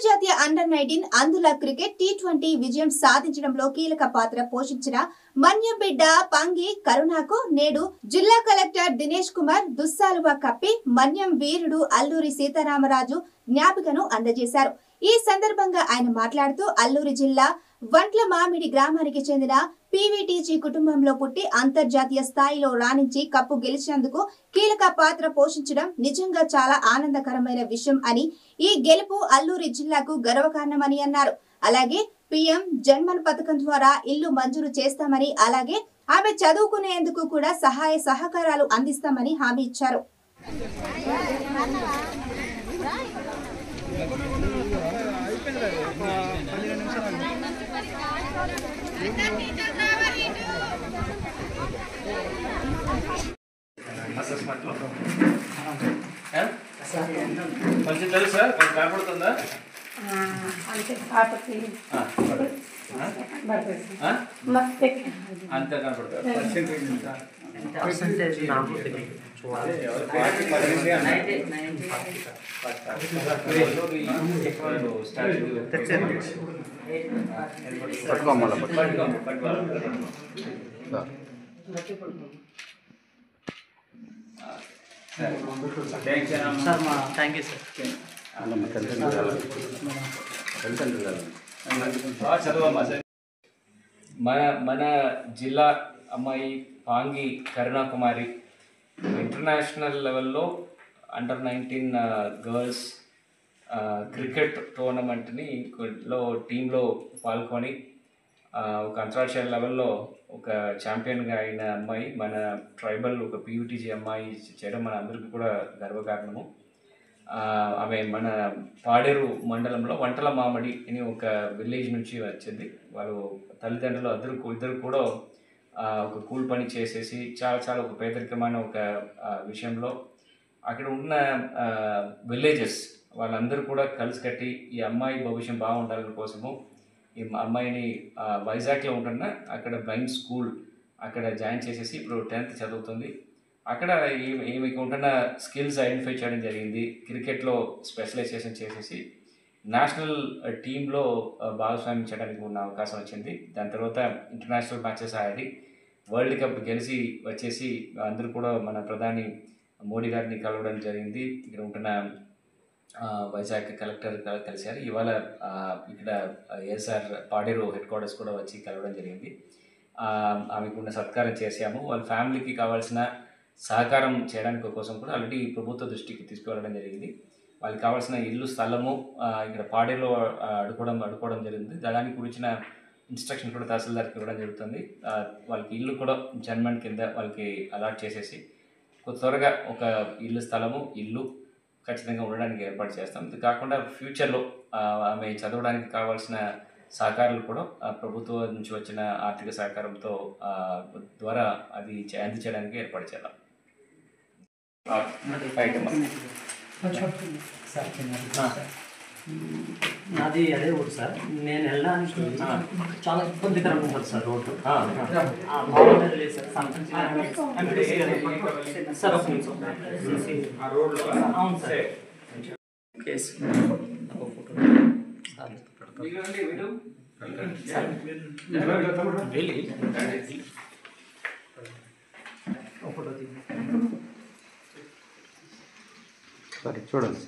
అంతర్జాతీయ అండర్-19 అందుల cricket T20 విజయం సాధించడంలో కీలక పాత్ర పోషించిన మన్యం బిడ్డ పంగి కరుణకు నేడు జిల్లా కలెక్టర్ దినేష్ కుమార్ దుస్సాలువ కప్పి మన్యం వీరుడు అల్లూరి సీతారామరాజు జ్ఞాపికను అందజేశారు. ఈ సందర్భంగా ఆయన మాట్లాడుతూ అల్లూరి జిల్లా వంట్ల మామిడి గ్రామానికి చెందిన పీవీటీజీ కుటుంబంలో పుట్టి అంతర్జాతీయ స్థాయిలో రాణించి కప్పు గెలిచినందుకు కీలక పాత్ర పోషించడం నిజంగా చాలా ఆనందకరమైన విషయం అని, ఈ గెలుపు అల్లూరి జిల్లాకు గర్వకారణమని అన్నారు. అలాగే పీఎం జన్మన్ పథకం ద్వారా ఇల్లు మంజూరు చేస్తామని, అలాగే ఆమె చదువుకునేందుకు కూడా సహాయ సహకారాలు అందిస్తామని హామీ ఇచ్చారు. కొంచెం తెలుసా, కొంచెం కనపడుతుందా? అంతే కనపడుతుంది. Thank you sir. చదవమ్మా సార్. మన జిల్లా అమ్మాయి పాంగి కరుణాకుమారి ఇంటర్నేషనల్ లెవెల్లో అండర్-19 గర్ల్స్ క్రికెట్ టోర్నమెంట్ని టీంలో పాల్గొని ఒక అంతర్రాష్ట్రీయ లెవెల్లో ఒక ఛాంపియన్గా అయిన అమ్మాయి, మన ట్రైబల్ ఒక పీవీటీజీ అమ్మాయి చేయడం మన అందరికీ కూడా గర్వకారణము. ఆమె మన పాడేరు మండలంలో వంటల మామిడి అని ఒక విలేజ్ నుంచి వచ్చింది. వాళ్ళు తల్లిదండ్రులు ఇద్దరు కూడా ఒక కూలి పని చేసేసి చాలా ఒక పేదరికమైన ఒక విషయంలో అక్కడ ఉన్న విలేజెస్ వాళ్ళందరూ కూడా కలిసి కట్టి ఈ అమ్మాయి భవిష్యం బాగుండాలని కోసము ఈ అమ్మాయిని వైజాగ్లో ఉంటున్న అక్కడ బ్లైండ్ స్కూల్ అక్కడ జాయిన్ చేసేసి ఇప్పుడు 10th చదువుతుంది. అక్కడ ఈమెకి ఉంటున్న స్కిల్స్ ఐడెంటిఫై చేయడం జరిగింది. క్రికెట్లో స్పెషలైజేషన్ చేసేసి నేషనల్ టీంలో భాగస్వామ్యం చేయడానికి ఉన్న అవకాశం వచ్చింది. దాని తర్వాత ఇంటర్నేషనల్ మ్యాచెస్ ఆడి వరల్డ్ కప్ గెలిచి వచ్చేసి అందరూ కూడా మన ప్రధాని మోడీ గారిని కలవడం జరిగింది. ఇక్కడ ఉంటున్న వైజాగ్ కలెక్టర్ కలిశారు. ఇవాళ ఇక్కడ ఏఎస్ఆర్ పాడేరు హెడ్ క్వార్టర్స్ కూడా వచ్చి కలవడం జరిగింది. ఆమెకు ఉన్న సత్కారం చేశాము. వాళ్ళ ఫ్యామిలీకి కావాల్సిన సహకారం చేయడానికి కోసం కూడా ఆల్రెడీ ప్రభుత్వ దృష్టికి తీసుకువెళ్ళడం జరిగింది. వాళ్ళకి కావాల్సిన ఇల్లు స్థలము ఇక్కడ పాడేరులో అడుకోవడం జరిగింది. దానికి గురించిన ఇన్స్ట్రక్షన్ కూడా తహసీల్దార్కి ఇవ్వడం జరుగుతుంది. వాళ్ళకి ఇల్లు కూడా జన్మన్ కింద వాళ్ళకి అలాట్ చేసేసి త్వరగా ఒక ఇల్లు ఖచ్చితంగా ఉండడానికి ఏర్పాటు చేస్తాం. ఇది కాకుండా ఫ్యూచర్లో ఆమె చదవడానికి కావాల్సిన సహకారాలు కూడా ప్రభుత్వం నుంచి వచ్చిన ఆర్థిక సహకారంతో ద్వారా అది అందించడానికి ఏర్పాటు చేద్దాం. నాది అదే ఊరు సార్. నేను వెళ్ళడానికి చాలా ఇబ్బందికరంగా ఉంటుంది సార్ రోడ్డు. బాగుండదు లేదు సార్. సార్ అవును సార్. కేసు ఫోటో చూడండి.